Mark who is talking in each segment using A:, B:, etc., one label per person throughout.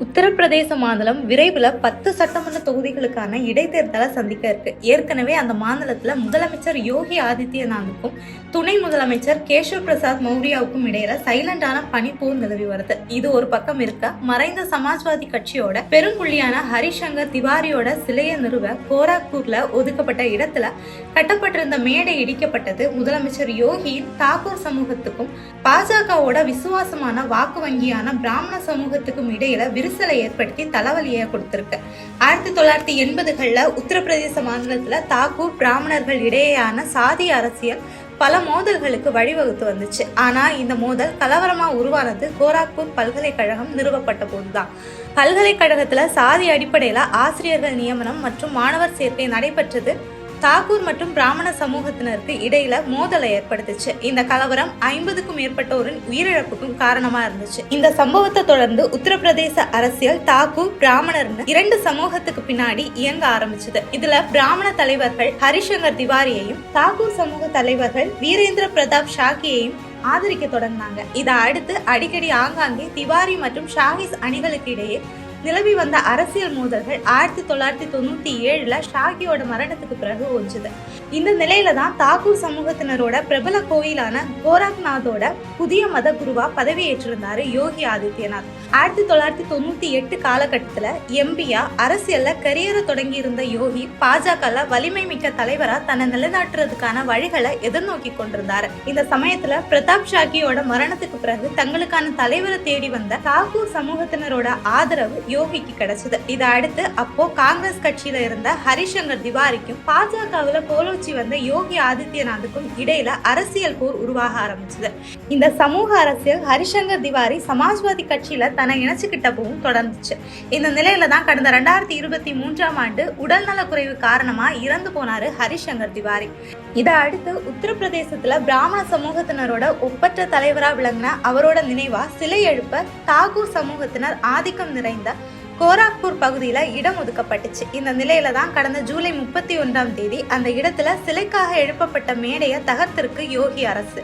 A: உத்தரப்பிரதேச மாநிலம் விரைவில் 10 சட்டமன்ற தொகுதிகளுக்கான இடைத்தேர்தலை சந்திக்க இருக்கு. ஏற்கனவே அந்த மாநிலத்தில் முதலமைச்சர் யோகி ஆதித்யநாத்துக்கும் துணை முதலமைச்சர் கேஷவ் பிரசாத் மௌரியாவுக்கும் இடையில சைலண்டான பனிப்போர் நிலவி வருது. இது ஒரு பக்கம் இருக்க, மறைந்த சமாஜ்வாதி கட்சியோட பெரும்புள்ளியான ஹரிசங்கர் திவாரியோட சிலையை நிறுவ கோராக்பூர்ல ஒதுக்கப்பட்ட இடத்துல கட்டப்பட்டிருந்த மேடை இடிக்கப்பட்டது. முதலமைச்சர் யோகியின் தாக்கூர் சமூகத்துக்கும் பாஜகவோட விசுவாசமான வாக்கு வங்கியான பிராமண சமூகத்துக்கும் இடையில விரிசலை ஏற்படுத்தி தலைவலியை கொடுத்திருக்கு. 1980களில் உத்தரப்பிரதேச மாநிலத்துல தாக்கூர் பிராமணர்கள் இடையேயான சாதி அரசியல் பல மோதல்களுக்கு வழிவகுத்து வந்துச்சு. ஆனா இந்த மோதல் கலவரமா உருவானது கோராக்பூர் பல்கலைக்கழகம் நிறுவப்பட்ட போதுதான். பல்கலைக்கழகத்துல சாதி அடிப்படையில ஆசிரியர்கள் நியமனம் மற்றும் மாணவர் சேர்க்கை நடைபெற்றது. தாக்கூர் மற்றும் பிராமண சமூகத்தினருக்கு இடையில மோதலை ஏற்படுத்துச்சு. இந்த கலவரம் 50க்கும் மேற்பட்டோரின் உயிரிழப்புக்கும் காரணமா இருந்துச்சு. இந்த சம்பவத்தை தொடர்ந்து உத்தரப்பிரதேச அரசியல் தாக்கூர் பிராமணர்னு 2 சமூகத்துக்கு பின்னாடி இயங்க ஆரம்பிச்சது. இதுல பிராமண தலைவர்கள் ஹரிசங்கர் திவாரியையும் தாக்கூர் சமூக தலைவர்கள் வீரேந்திர பிரதாப் ஷாக்கியையும் ஆதரிக்க தொடங்கினாங்க. இதை அடுத்து அடிக்கடி ஆங்காங்கே திவாரி மற்றும் ஷாகிஸ் அணிகளுக்கு இடையே நிலவி வந்த அரசியல் மோதல்கள் 1997ல ஷாகியோட மரணத்துக்கு பிறகு ஒன்றுது. இந்த நிலையில தான் தாக்கூர் சமூகத்தினரோட பிரபல கோயிலான கோரக்நாத்தோட புதிய மத குருவா பதவியேற்றிருந்தாரு யோகி ஆதித்யநாத். 1998 காலகட்டத்துல எம்பியா அரசியல்ல கரியரை தொடங்கி இருந்த யோகி பாஜகல வலிமை மிக்க தலைவரா தன்னை நிலைநாட்டுறதுக்கான வழிகளை எதிர்நோக்கி கொண்டிருந்தாரு. இந்த சமயத்துல பிரதாப் ஷாக்கியோட மரணத்துக்கு பிறகு தங்களுக்கான தலைவரை தேடி வந்த தாக்கூர் சமூகத்தினரோட ஆதரவு யோகிக்கு கிடைச்சது. இதை அடுத்து அப்போ காங்கிரஸ் கட்சியில இருந்த ஹரிசங்கர் திவாரிக்கும் பாஜகவுல கோலோச்சி வந்த யோகி ஆதித்யநாத்துக்கும் இடையில அரசியல் போர் உருவாக ஆரம்பிச்சது. இந்த சமூக அரசியல் ஹரிசங்கர் திவாரி சமாஜ்வாதி கட்சியில தன்னை இணைச்சுக்கிட்டப்பவும் தொடர்ந்துச்சு. இந்த நிலையில தான் கடந்த 2023ஆம் ஆண்டு உடல்நல குறைவு காரணமா இறந்து போனாரு ஹரிசங்கர் திவாரி. இதை அடுத்து உத்தரப்பிரதேசத்துல பிராமண சமூகத்தினரோட ஒப்பற்ற தலைவரா விளங்கின அவரோட நினைவா சிலை எழுப்ப தாக்கூர் சமூகத்தினர் ஆதிக்கம் நிறைந்த கோராக்பூர் பகுதியில இடம் ஒதுக்கப்பட்டுச்சு. இந்த நிலையில தான் கடந்த ஜூலை 31ஆம் தேதி அந்த இடத்துல சிலைக்காக எழுப்பப்பட்ட மேடையை தகர்த்திருக்கு யோகி அரசு.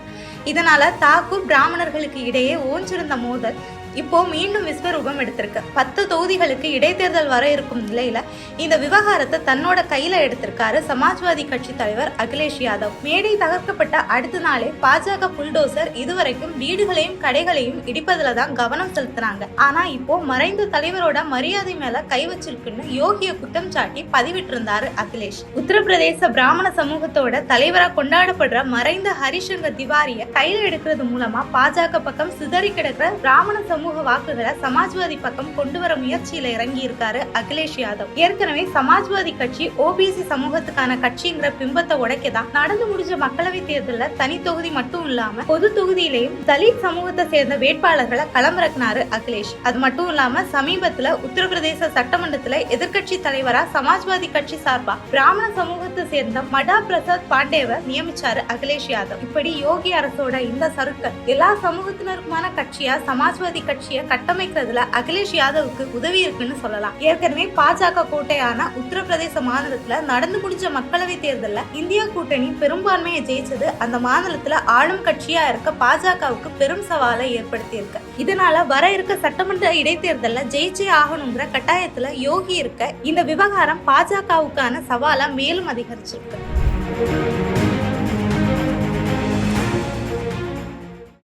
A: இதனால தாக்கூர் பிராமணர்களுக்கு இடையே ஓஞ்சிருந்த மோதல் இப்போ மீண்டும் விஸ்வரூபம் எடுத்திருக்கு. 10 தொகுதிகளுக்கு இடைத்தேர்தல் வர இருக்கும் நிலையில இந்த விவகாரத்தை தன்னோட கையில எடுத்திருக்காரு சமாஜ்வாதி கட்சி தலைவர் அகிலேஷ் யாதவ். மேடை தகர்க்கப்பட்ட அடுத்த நாளே பாஜக புல்டோசர் இதுவரைக்கும் வீடுகளையும் கடைகளையும் இடிப்பதுல தான் கவனம் செலுத்தினாங்க. ஆனா இப்போ மறைந்த தலைவரோட மரியாதை மேல கை வச்சிருக்குன்னு யோகிய குற்றம் சாட்டி பதிவிட்டிருந்தாரு அகிலேஷ். உத்தரப்பிரதேச பிராமண சமூகத்தோட தலைவரா கொண்டாடப்படுற மறைந்த ஹரிசங்கர் திவாரிய கையில எடுக்கிறது மூலமா பாஜக பக்கம் சிதறி கிடக்கிற பிராமண சமூக வாக்குகளை சமாஜ்வாதி பக்கம் கொண்டு வர முயற்சியில இறங்கி இருக்காரு அகிலேஷ் யாதவ். ஏற்கனவே சமாஜ்வாதி கட்சி ஓபிசி சமூகத்துக்கான கட்சிங்கிற பிம்பத்தை உடைக்கதான் நடந்து முடிஞ்ச மக்களவை தேர்தலில் தனி தொகுதி மட்டும் இல்லாம பொது தொகுதியிலையும் தலித் சமூகத்தை சேர்ந்த வேட்பாளர்களை களமிறக்கினாரு அகிலேஷ். அது மட்டும் இல்லாம சமீபத்துல உத்தரப்பிரதேச சட்டமன்றத்துல எதிர்கட்சி தலைவரா சமாஜ்வாதி கட்சி சார்பா பிராமண சமூகத்தை சேர்ந்த மடா பிரசாத் பாண்டேவை நியமிச்சாரு அகிலேஷ் யாதவ். இப்படி யோகி அரசோட இந்த சறுக்கல் எல்லா சமூகத்தினருக்குமான கட்சியா சமாஜ்வாதி கட்சியை கட்டமைக்கிறதுல அகிலேஷ் யாதவுக்கு உதவி இருக்குன்னு சொல்லலாம். ஏற்கனவே பாஜக கோட்டையான உத்தரப்பிரதேச மாநிலத்துல நடந்து முடிஞ்ச மக்களவை தேர்தல்ல இந்தியா கூட்டணி பெரும்பான்மையை ஜெயிச்சது அந்த மாநிலத்துல ஆளும் கட்சியா இருக்க பாஜகவுக்கு பெரும் சவாலை ஏற்படுத்தி இருக்கு. இதனால வர இருக்க சட்டமன்ற இடைத்தேர்தல்ல ஜெயிச்சே ஆகணுங்கிற கட்டாயத்துல யோகி இருக்க இந்த விவகாரம் பாஜகவுக்கான சவாலை மேலும் அதிகரிச்சிருக்கு.